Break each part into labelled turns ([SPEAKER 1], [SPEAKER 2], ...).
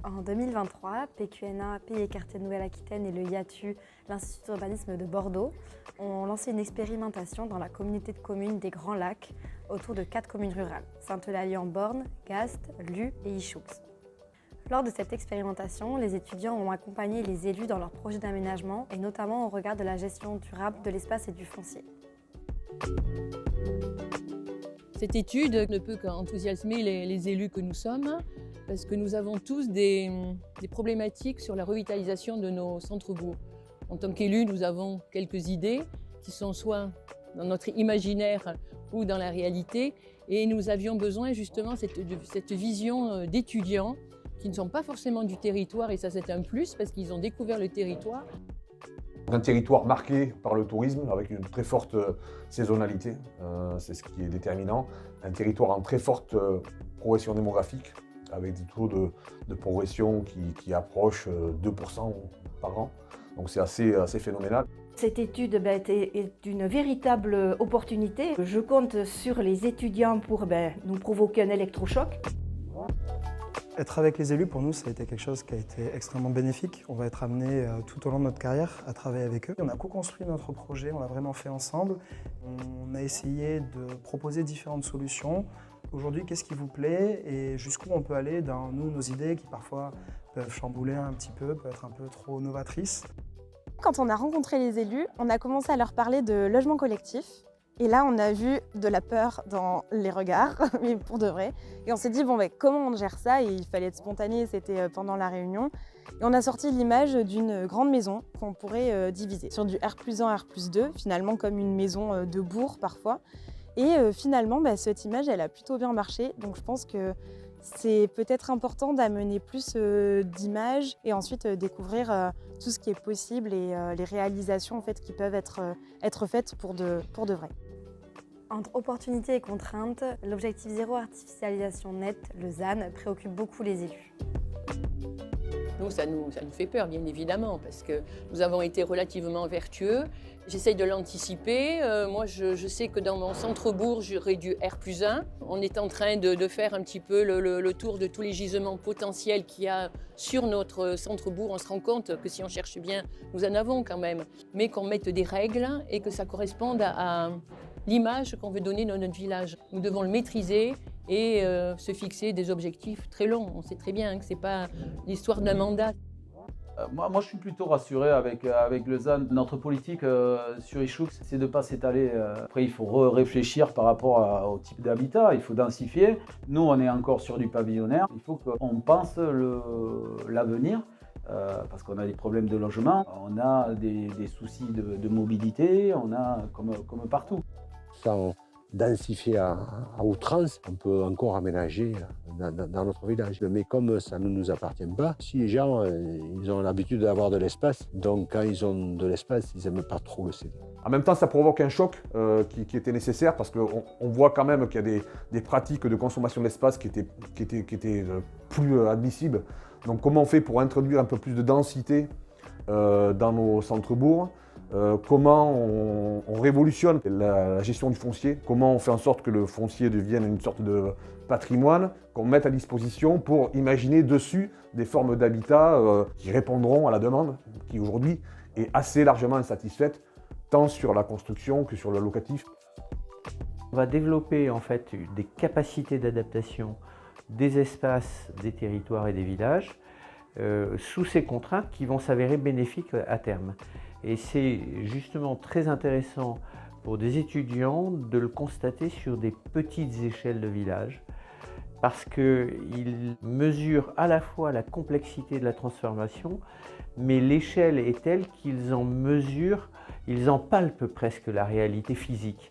[SPEAKER 1] En 2023, PQNA, Pays et Quartiers de Nouvelle-Aquitaine et le IATU, l'Institut d'urbanisme de Bordeaux, ont lancé une expérimentation dans la communauté de communes des Grands Lacs autour de 4 communes rurales, Sainte-Eulalie-en-Born, Gast, Lus et Ichoux. Lors de cette expérimentation, les étudiants ont accompagné les élus dans leurs projets d'aménagement et notamment au regard de la gestion durable de l'espace et du foncier.
[SPEAKER 2] Cette étude ne peut qu'enthousiasmer les élus que nous sommes, parce que nous avons tous des problématiques sur la revitalisation de nos centres-bourgs. En tant qu'élus, nous avons quelques idées qui sont soit dans notre imaginaire ou dans la réalité, et nous avions besoin justement de cette vision d'étudiants qui ne sont pas forcément du territoire, et ça c'est un plus parce qu'ils ont découvert le territoire.
[SPEAKER 3] Un territoire marqué par le tourisme avec une très forte saisonnalité, c'est ce qui est déterminant. Un territoire en très forte progression démographique avec des taux de progression qui approchent 2% par an. Donc c'est assez phénoménal.
[SPEAKER 4] Cette étude est une véritable opportunité. Je compte sur les étudiants pour nous provoquer un électrochoc.
[SPEAKER 5] Être avec les élus, pour nous, ça a été quelque chose qui a été extrêmement bénéfique. On va être amené tout au long de notre carrière à travailler avec eux. On a co-construit notre projet, on l'a vraiment fait ensemble. On a essayé de proposer différentes solutions. Aujourd'hui, qu'est-ce qui vous plaît et jusqu'où on peut aller dans nos idées qui parfois peuvent chambouler un petit peu, peuvent être un peu trop novatrices.
[SPEAKER 6] Quand on a rencontré les élus, on a commencé à leur parler de logement collectif. Et là, on a vu de la peur dans les regards, mais pour de vrai. Et on s'est dit, comment on gère ça? Et il fallait être spontané, c'était pendant la réunion. Et on a sorti l'image d'une grande maison qu'on pourrait diviser sur du R+1, R+2, finalement comme une maison de bourg parfois. Et finalement, cette image, elle a plutôt bien marché. Donc je pense que c'est peut-être important d'amener plus d'images et ensuite découvrir tout ce qui est possible et les réalisations en fait, qui peuvent être faites pour de vrai.
[SPEAKER 1] Entre opportunités et contraintes, l'objectif zéro artificialisation nette, le ZAN, préoccupe beaucoup les élus.
[SPEAKER 2] Nous, ça nous fait peur, bien évidemment, parce que nous avons été relativement vertueux. J'essaye de l'anticiper. Moi, je sais que dans mon centre-bourg, j'aurai du R+1. On est en train de faire un petit peu le tour de tous les gisements potentiels qu'il y a sur notre centre-bourg. On se rend compte que si on cherche bien, nous en avons quand même. Mais qu'on mette des règles et que ça corresponde à l'image qu'on veut donner de notre village. Nous devons le maîtriser et se fixer des objectifs très longs. On sait très bien que ce n'est pas l'histoire d'un mandat.
[SPEAKER 7] Moi, je suis plutôt rassuré avec le ZAN. Notre politique sur Ichoux, c'est de ne pas s'étaler. Après, il faut réfléchir par rapport au type d'habitat. Il faut densifier. Nous, on est encore sur du pavillonnaire. Il faut qu'on pense l'avenir. Parce qu'on a des problèmes de logement, on a des soucis de mobilité, on a comme partout.
[SPEAKER 8] Sans densifier à outrance, on peut encore aménager dans notre village. Mais comme ça ne nous appartient pas, si les gens ils ont l'habitude d'avoir de l'espace, donc quand ils ont de l'espace, ils n'aiment pas trop le céder.
[SPEAKER 3] En même temps, ça provoque un choc qui était nécessaire parce qu'on voit quand même qu'il y a des pratiques de consommation d'espace qui étaient plus admissibles. Donc comment on fait pour introduire un peu plus de densité dans nos centres-bourgs? Comment on révolutionne la gestion du foncier? Comment on fait en sorte que le foncier devienne une sorte de patrimoine qu'on mette à disposition pour imaginer dessus des formes d'habitat qui répondront à la demande qui aujourd'hui est assez largement insatisfaite, tant sur la construction que sur le locatif.
[SPEAKER 9] On va développer en fait des capacités d'adaptation des espaces, des territoires et des villages sous ces contraintes qui vont s'avérer bénéfiques à terme. Et c'est justement très intéressant pour des étudiants de le constater sur des petites échelles de village parce qu'ils mesurent à la fois la complexité de la transformation, mais l'échelle est telle qu'ils en mesurent, ils en palpent presque la réalité physique.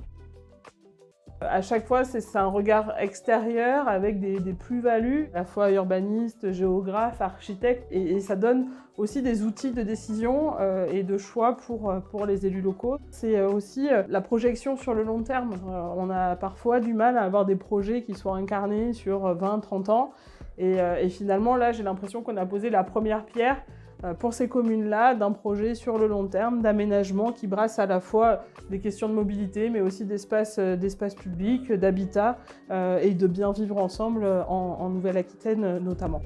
[SPEAKER 10] À chaque fois, c'est un regard extérieur avec des plus-values, à la fois urbaniste, géographe, architecte, et ça donne aussi des outils de décision et de choix pour les élus locaux. C'est aussi la projection sur le long terme. On a parfois du mal à avoir des projets qui soient incarnés sur 20-30 ans, et finalement, là, j'ai l'impression qu'on a posé la première pierre pour ces communes-là, d'un projet sur le long terme, d'aménagement qui brasse à la fois des questions de mobilité, mais aussi d'espace public, d'habitat et de bien vivre ensemble en Nouvelle-Aquitaine notamment.